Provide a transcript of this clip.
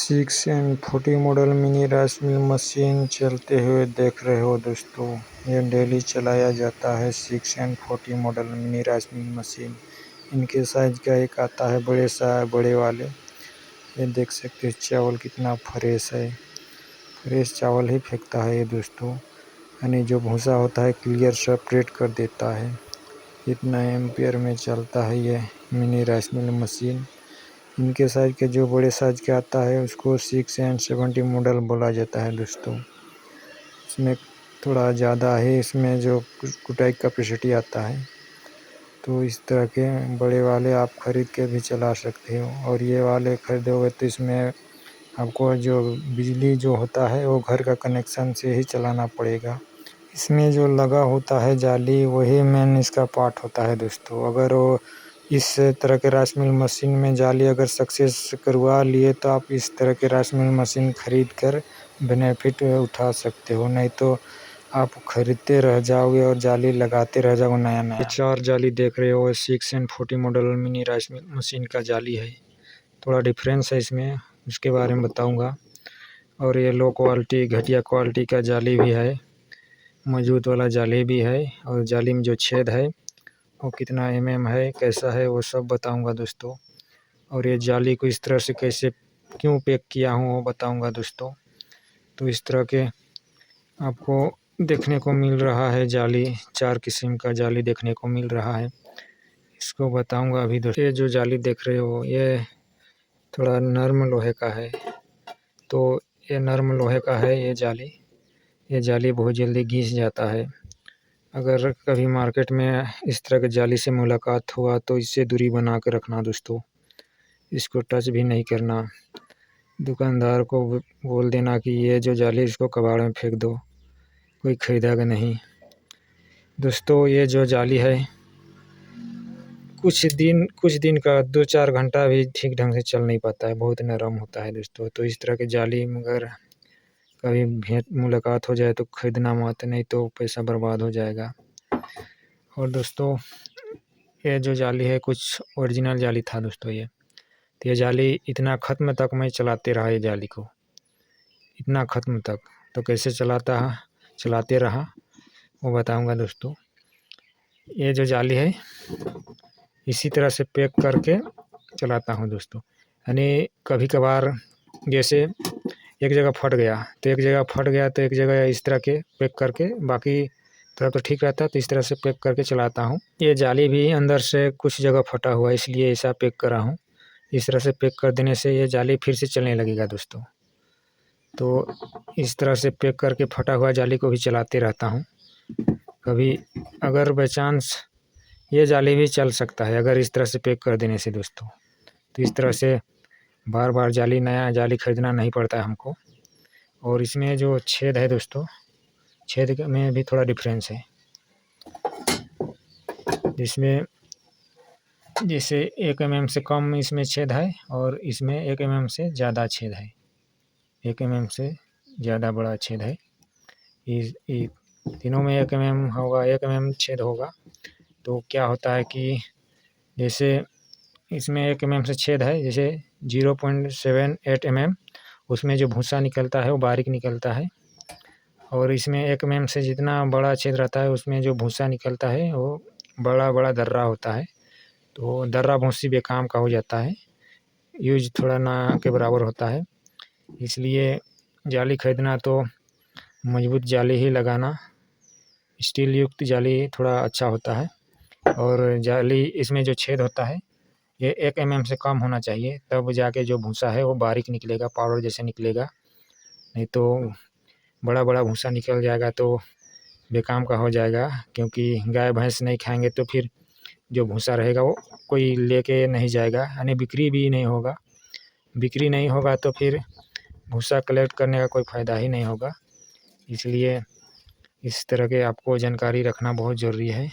6N40 model mini rice mill machine चलते हुए देख रहे हो दोस्तों। ये डेली चलाया जाता है 6N40 model mini rice mill machine. इनके साइज का एक आता है बड़े वाले। ये देख सकते हैं चावल कितना फ्रेश है, फ्रेश चावल ही फेंकता है ये दोस्तों। यानी जो भूसा होता है क्लियर सेपरेट कर देता है। इतना एम्पियर में चलता है ये मिनी राइस मिल मशीन। इनके साइज के जो बड़े साइज का आता है उसको 6N70 मॉडल बोला जाता है दोस्तों। इसमें थोड़ा ज़्यादा है, इसमें जो कुटाई कैपेसिटी आता है। तो इस तरह के बड़े वाले आप ख़रीद के भी चला सकते हो, और ये वाले ख़रीदोगे तो इसमें आपको जो बिजली जो होता है वो घर का कनेक्शन से ही चलाना पड़ेगा। इसमें जो लगा होता है जाली वही मेन इसका पार्ट होता है दोस्तों। अगर वो इस तरह के राइस मिल मशीन में जाली अगर सक्सेस करवा लिए तो आप इस तरह के राइस मिल मशीन ख़रीद कर बेनिफिट उठा सकते हो, नहीं तो आप ख़रीदते रह जाओगे और जाली लगाते रह जाओगे नया। ये 4 जाली देख रहे हो 6N40 model mini rice mill machine का जाली है। थोड़ा डिफरेंस है इसमें, उसके बारे में बताऊँगा। और ये लो क्वालिटी घटिया क्वालिटी का जाली भी है, मजबूत वाला जाली भी है, और जाली में जो छेद है वो कितना है, कैसा है, वो सब बताऊंगा दोस्तों। और ये जाली को इस तरह से कैसे क्यों पैक किया हूँ वो बताऊंगा दोस्तों। तो इस तरह के आपको देखने को मिल रहा है जाली, 4 किस्म का जाली देखने को मिल रहा है, इसको बताऊंगा अभी दोस्तों। ये जो जाली देख रहे हो ये थोड़ा नर्म लोहे का है, तो ये नर्म लोहे का है ये जाली बहुत जल्दी घिस जाता है। अगर कभी मार्केट में इस तरह के जाली से मुलाकात हुआ तो इससे दूरी बना कर रखना दोस्तों, इसको टच भी नहीं करना। दुकानदार को बोल देना कि ये जो जाली इसको कबाड़ में फेंक दो, कोई ख़रीदेगा नहीं दोस्तों। ये जो जाली है कुछ दिन का 2-4 घंटा भी ठीक ढंग से चल नहीं पाता है, बहुत नरम होता है दोस्तों। तो इस तरह के जाली मगर कभी मुलाकात हो जाए तो ख़रीदना मत, नहीं तो पैसा बर्बाद हो जाएगा। और दोस्तों ये जो जाली है कुछ ओरिजिनल जाली था दोस्तों तो ये जाली इतना ख़त्म तक मैं चलाते रहा, ये जाली को इतना ख़त्म तक। तो कैसे चलाते रहा वो बताऊंगा दोस्तों। ये जो जाली है इसी तरह से पैक करके चलाता हूँ दोस्तों। यानी कभी कभार जैसे एक जगह फट गया तो एक जगह इस तरह के पैक करके, बाकी तरफ तो ठीक रहता है, तो इस तरह से पैक करके चलाता हूँ। ये जाली भी अंदर से कुछ जगह फटा हुआ है, इसलिए ऐसा पैक करा हूँ। इस तरह से पैक कर देने से ये जाली फिर से चलने लगेगा दोस्तों। तो इस तरह से पैक करके फटा हुआ जाली को भी चलाते रहता हूँ। कभी अगर बाई चांस ये जाली भी चल सकता है अगर इस तरह से पैक कर देने से दोस्तों। तो इस तरह से बार बार नया जाली खरीदना नहीं पड़ता है हमको। और इसमें जो छेद है दोस्तों, छेद में भी थोड़ा डिफरेंस है, जिसमें जैसे 1 mm से कम इसमें छेद है और इसमें 1 mm से ज़्यादा छेद है, 1 mm से ज़्यादा बड़ा छेद है। इस तीनों में 1 mm होगा, 1 mm छेद होगा। तो क्या होता है कि जैसे इसमें 1 mm से छेद है, जैसे 0.78 mm, उसमें जो भूसा निकलता है वो बारीक निकलता है। और इसमें 1 mm से जितना बड़ा छेद रहता है उसमें जो भूसा निकलता है वो बड़ा दर्रा होता है। तो दर्रा भूसी बेकाम का हो जाता है, यूज थोड़ा ना के बराबर होता है। इसलिए जाली खरीदना तो मजबूत जाली ही लगाना, स्टील युक्त जाली थोड़ा अच्छा होता है। और जाली इसमें जो छेद होता है ये 1 mm से कम होना चाहिए, तब जाके जो भूसा है वो बारीक निकलेगा, पाउडर जैसे निकलेगा। नहीं तो बड़ा भूसा निकल जाएगा तो बेकाम का हो जाएगा, क्योंकि गाय भैंस नहीं खाएंगे तो फिर जो भूसा रहेगा वो कोई लेके नहीं जाएगा, यानी बिक्री नहीं होगा तो फिर भूसा कलेक्ट करने का कोई फ़ायदा ही नहीं होगा। इसलिए इस तरह के आपको जानकारी रखना बहुत ज़रूरी है।